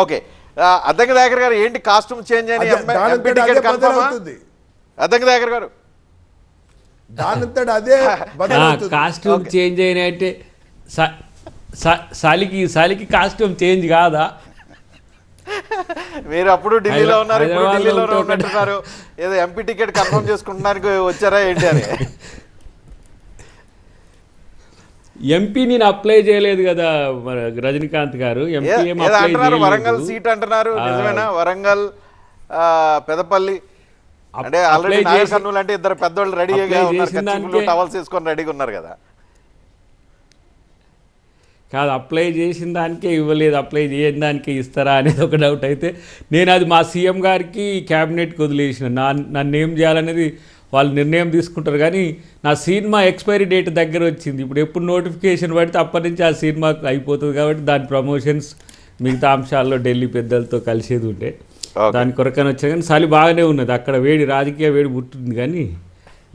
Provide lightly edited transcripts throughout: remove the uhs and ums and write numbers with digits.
Okay, Addanki Dayakar గారు ఏంటి costume change అని MP ticket confirm? Addanki Dayakar గారు దానంతట అదే కాస్ట్యూమ్ చేంజ్ అయిన అంటే సాలికి కాస్ట్యూమ్ చేంజ్ కాదా? మీరు అప్పుడు ఢిల్లీలో ఉన్నారు, ఇప్పుడు ఢిల్లీలో ఉన్నట్టున్నారు, ఏదో ఎంపీ టికెట్ కన్ఫర్మ్ చేసుకుంటున్నానికి వచ్చారా ఏంటి అని. ఎంపీ నేను అప్లై చేయలేదు కదా రజనీకాంత్ గారు. ఎంపీ అంటున్నారు వరంగల్ సీట్ అంటున్నారు, నిజమేనా? వరంగల్ పెదపల్లి అంటే ఆల్రెడీ నాగర్ కర్నూలు అంటే ఇద్దరు పెద్దోళ్ళు రెడీగా ఉన్నారు, టవల్స్ వేసుకొని రెడీగా ఉన్నారు కదా. కాదు, అప్లై చేసిన దానికే ఇవ్వలేదు, అప్లై చేయని దానికే ఇస్తారా అనేది ఒక డౌట్. అయితే నేను అది మా సీఎం గారికి క్యాబినెట్కి వదిలేసిన, నన్ను ఏం చేయాలనేది వాళ్ళు నిర్ణయం తీసుకుంటారు. కానీ నా సినిమా ఎక్స్పైరీ డేట్ దగ్గర వచ్చింది, ఇప్పుడు ఎప్పుడు నోటిఫికేషన్ పడితే అప్పటి నుంచి ఆ సినిమా అయిపోతుంది. కాబట్టి దాని ప్రమోషన్స్ మిగతా అంశాల్లో ఢిల్లీ పెద్దలతో కలిసేది ఉంటే దాని కొరకని వచ్చా. కానీ చలి బాగానే ఉన్నది అక్కడ, వేడి రాజకీయ వేడి పుట్టింది. కానీ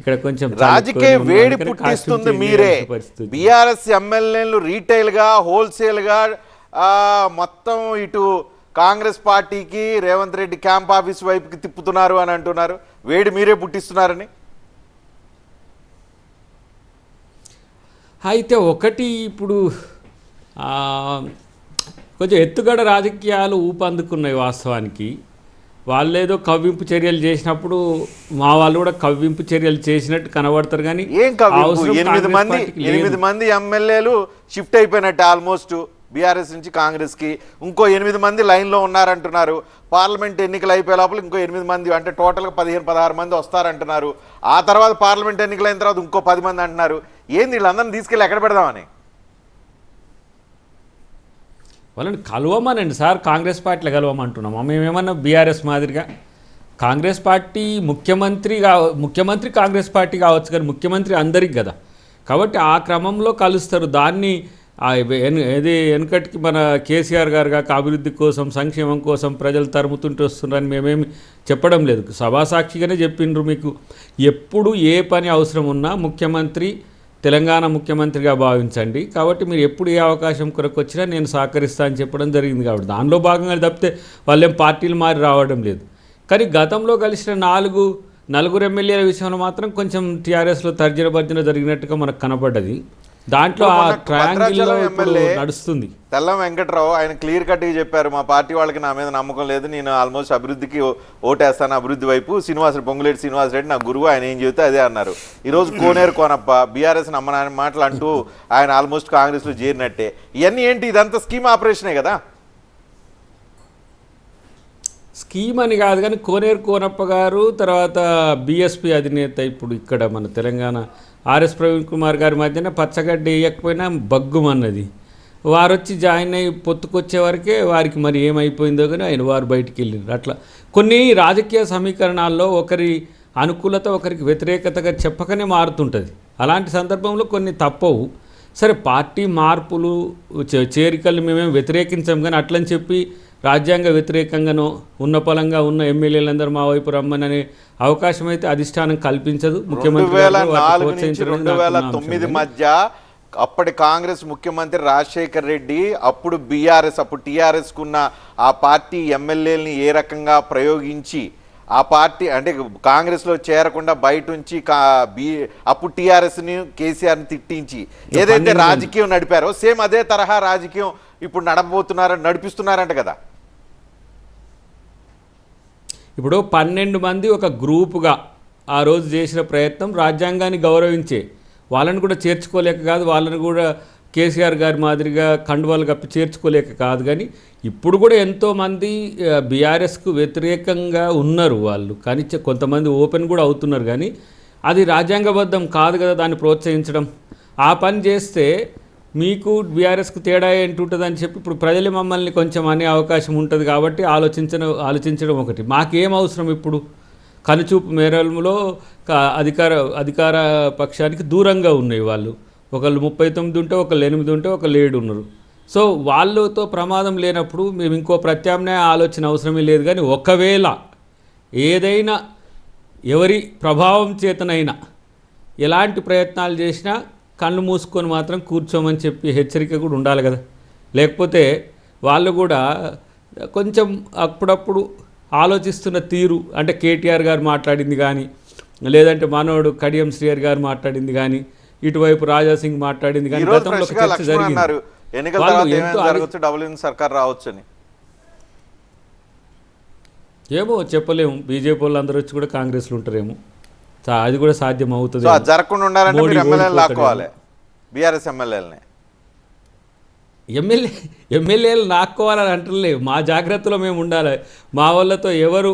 ఇక్కడ కొంచెం రాజకీయ వేడి పుట్టిస్తుంది మీరే. బీఆర్ఎస్ ఎమ్మెల్యేలు రీటైల్ గా హోల్సేల్ గా మొత్తం ఇటు కాంగ్రెస్ పార్టీకి రేవంత్ రెడ్డి క్యాంప్ ఆఫీస్ వైపుకి తిప్పుతున్నారు అని అంటున్నారు. వేడి మీరే పుట్టిస్తున్నారని. అయితే ఒకటి, ఇప్పుడు కొంచెం ఎత్తుగడ రాజకీయాలు ఊపందుకున్నాయి వాస్తవానికి. వాళ్ళేదో కవ్వింపు చర్యలు చేసినప్పుడు మా వాళ్ళు కూడా కవ్వింపు చర్యలు చేసినట్టు కనబడతారు. కానీ ఏం కవ్వింపు? 8 మంది ఎమ్మెల్యేలు షిఫ్ట్ అయిపోయినట్టు ఆల్మోస్ట్ బీఆర్ఎస్ నుంచి కాంగ్రెస్కి. ఇంకో 8 మంది లైన్లో ఉన్నారంటున్నారు. పార్లమెంట్ ఎన్నికలు అయిపోయే లోపల ఇంకో 8 మంది, అంటే టోటల్గా 15-16 మంది వస్తారంటున్నారు. ఆ తర్వాత పార్లమెంట్ ఎన్నికలు అయిన తర్వాత ఇంకో 10 మంది అంటున్నారు. ఏంది వీళ్ళందరినీ తీసుకెళ్ళి ఎక్కడ పెడదామని? వాళ్ళని కలవమనండి సార్, కాంగ్రెస్ పార్టీలో కలవమంటున్నాం. మేమేమన్నా బీఆర్ఎస్ మాదిరిగా కాంగ్రెస్ పార్టీ ముఖ్యమంత్రి కాంగ్రెస్ పార్టీ కావచ్చు, కానీ ముఖ్యమంత్రి అందరికి కదా. కాబట్టి ఆ క్రమంలో కలుస్తారు. దాన్ని వెనుకటికి మన కేసీఆర్ గారు కాక అభివృద్ధి కోసం సంక్షేమం కోసం ప్రజలు తరుముతుంటూ వస్తున్నారని మేమేమి చెప్పడం లేదు. సభాసాక్షిగానే చెప్పిండ్రు మీకు. ఎప్పుడు ఏ పని అవసరం ఉన్నా ముఖ్యమంత్రి తెలంగాణ ముఖ్యమంత్రిగా భావించండి, కాబట్టి మీరు ఎప్పుడు ఏ అవకాశం కొరకు వచ్చినా నేను సహకరిస్తా అని చెప్పడం జరిగింది. కాబట్టి దానిలో భాగంగా తప్పితే వాళ్ళేం పార్టీలు మారి రావడం లేదు. కానీ గతంలో కలిసిన నలుగురు ఎమ్మెల్యేల విషయంలో మాత్రం కొంచెం టీఆర్ఎస్లో తర్జన భర్జన జరిగినట్టుగా మనకు కనపడ్డది. దాంట్లో ఆ ట్రయాంగిల్ నడుస్తుంది. తెల్లం వెంకట్రావు ఆయన క్లియర్ కట్గా చెప్పారు, మా పార్టీ వాళ్ళకి నా మీద నమ్మకం లేదు, నేను ఆల్మోస్ట్ అభివృద్ధికి ఓటేస్తాను, అభివృద్ధి వైపు. పొంగులేటి శ్రీనివాసరెడ్డి నా గురువు, ఆయన ఏం చెబితే అదే అన్నారు. ఈరోజు కోనేరు కోనప్ప బీఆర్ఎస్ నమ్మని మాటలు అంటూ ఆయన ఆల్మోస్ట్ కాంగ్రెస్లో చేరినట్టే. ఇవన్నీ ఏంటి? ఇదంతా స్కీమ్ ఆపరేషనే కదా. స్కీమ్ అని కాదు, కానీ కోనేరు కోనప్ప గారు తర్వాత బీఎస్పీ అధినేత ఇప్పుడు ఇక్కడ మన తెలంగాణ ఆర్ఎస్ ప్రవీణ్ కుమార్ గారి మధ్యన పచ్చగడ్డ వేయకపోయినా బగ్గుమన్నది. వారు వచ్చి జాయిన్ అయ్యి పొత్తుకొచ్చే వరకే వారికి మరి ఏమైపోయిందో కానీ వారు బయటికి వెళ్ళారు. అట్లా కొన్ని రాజకీయ సమీకరణాల్లో ఒకరి అనుకూలత ఒకరికి వ్యతిరేకతగా చెప్పకనే మారుతుంటుంది. అలాంటి సందర్భంలో కొన్ని తప్పవు. సరే, పార్టీ మార్పులు చేరికలు మేమేం వ్యతిరేకించాం, కానీ అట్లని చెప్పి రాజ్యాంగ వ్యతిరేకంగానో ఉన్న పలంగా ఉన్న ఎమ్మెల్యేలందరూ మా వైపు రమ్మని అనే అవకాశం అయితే అధిష్టానం కల్పించదు. ముఖ్యమంత్రి 2004-2009 మధ్య అప్పటి కాంగ్రెస్ ముఖ్యమంత్రి రాజశేఖర్ రెడ్డి, అప్పుడు బీఆర్ఎస్, అప్పుడు టీఆర్ఎస్ కున్న ఆ పార్టీ ఎమ్మెల్యేలని ఏ రకంగా ప్రయోగించి ఆ పార్టీ అంటే కాంగ్రెస్లో చేరకుండా బయట నుంచి అప్పుడు టీఆర్ఎస్ని కేసీఆర్ని తిట్టించి ఏదైతే రాజకీయం నడిపారో సేమ్ అదే తరహా రాజకీయం ఇప్పుడు నడిపిస్తున్నారంట కదా. ఇప్పుడు 12 మంది ఒక గ్రూపుగా ఆ రోజు చేసిన ప్రయత్నం రాజ్యాంగాన్ని గౌరవించే వాళ్ళని కూడా చేర్చుకోలేక కాదు, వాళ్ళని కూడా కేసీఆర్ గారి మాదిరిగా కండువాలు కప్పి చేర్చుకోలేక కాదు. కానీ ఇప్పుడు కూడా ఎంతోమంది బీఆర్ఎస్కు వ్యతిరేకంగా ఉన్నారు వాళ్ళు, కానీ కొంతమంది ఓపెన్ కూడా అవుతున్నారు. కానీ అది రాజ్యాంగబద్ధం కాదు కదా దాన్ని ప్రోత్సహించడం. ఆ పని చేస్తే మీకు బీఆర్ఎస్కు తేడా ఏంటుంటుంది అని చెప్పి ఇప్పుడు ప్రజలు మమ్మల్ని కొంచెం అనే అవకాశం ఉంటుంది. కాబట్టి ఆలోచించడం ఒకటి. మాకేం అవసరం ఇప్పుడు? కనుచూపు మేరలో అధికార పక్షానికి దూరంగా ఉన్నాయి వాళ్ళు. ఒకళ్ళు 39 ఉంటే, ఒకళ్ళు 8 ఉంటే, ఒకళ్ళు 7 ఉన్నారు. సో వాళ్ళతో ప్రమాదం లేనప్పుడు మేము ఇంకో ప్రత్యామ్నాయ ఆలోచన అవసరమే లేదు. కానీ ఒకవేళ ఏదైనా ఎవరి ప్రభావం చేతనైనా ఎలాంటి ప్రయత్నాలు చేసినా కళ్ళు మూసుకొని మాత్రం కూర్చోమని చెప్పి హెచ్చరిక కూడా ఉండాలి కదా. లేకపోతే వాళ్ళు కూడా కొంచెం అప్పుడప్పుడు ఆలోచిస్తున్న తీరు అంటే కేటీఆర్ గారు మాట్లాడింది కానీ లేదంటే మనోడు కడియం శ్రీహర్ గారు మాట్లాడింది కానీ ఇటువైపు రాజాసింగ్ మాట్లాడింది కానీ ఈ రోజు గతంలో ఒక ఫ్రెష్గా చర్చ లక్ష్మణ్ అన్నారు జరిగింది. ఎన్నికల వాళ్ళు తర్వాత ఎంతో ఏమేమి జరగచ్చు, డబుల్ ఇంజిన్ సర్కార్ రావచ్చు అని. ఏమో చెప్పలేము, బీజేపీ వాళ్ళు అందరూ వచ్చి కూడా కాంగ్రెస్లో ఉంటారేమో, అది కూడా సాధ్యం అవుతుంది. సో అది జరగకుండా ఉండాలంటే మోడీ మీరు ఎమ్మెల్యేలు ఓడిపోతాడేమో. లాక్కోవాలి, బీఆర్ఎస్ ఎమ్మెల్యేలని. ఎమ్మెల్యేలు నాక్కోవాలని అంటలేదు, మా జాగ్రత్తలో మేము ఉండాలి, మా వాళ్ళతో ఎవరు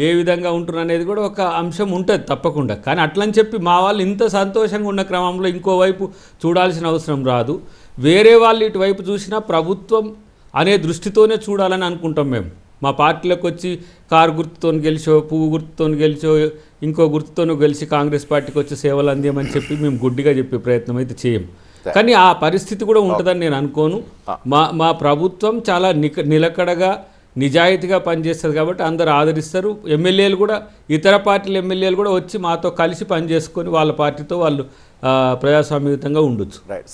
ఏ విధంగా ఉంటున్నారు అనేది కూడా ఒక అంశం ఉంటుంది తప్పకుండా. కానీ అట్లని చెప్పి మా వాళ్ళు ఇంత సంతోషంగా ఉన్న క్రమంలో ఇంకోవైపు చూడాల్సిన అవసరం రాదు. వేరే వాళ్ళు ఇటువైపు చూసినా ప్రభుత్వం అనే దృష్టితోనే చూడాలని అనుకుంటాం మేము. మా పార్టీలోకి వచ్చి కారు గుర్తుతో గెలిచో, పువ్వు గుర్తుతో గెలిచో, ఇంకో గుర్తుతోనూ గెలిచి కాంగ్రెస్ పార్టీకి వచ్చి సేవలు అందేమని చెప్పి మేము గుడ్డిగా చెప్పే ప్రయత్నం అయితే చేయం. కానీ ఆ పరిస్థితి కూడా ఉంటుందని నేను అనుకోను. మా ప్రభుత్వం చాలా నిలకడగా నిజాయితీగా పనిచేస్తుంది కాబట్టి అందరూ ఆదరిస్తారు. ఎమ్మెల్యేలు కూడా, ఇతర పార్టీల ఎమ్మెల్యేలు కూడా వచ్చి మాతో కలిసి పనిచేసుకొని వాళ్ళ పార్టీతో వాళ్ళు ప్రజాస్వామ్యయుతంగా ఉండొచ్చు. రైట్.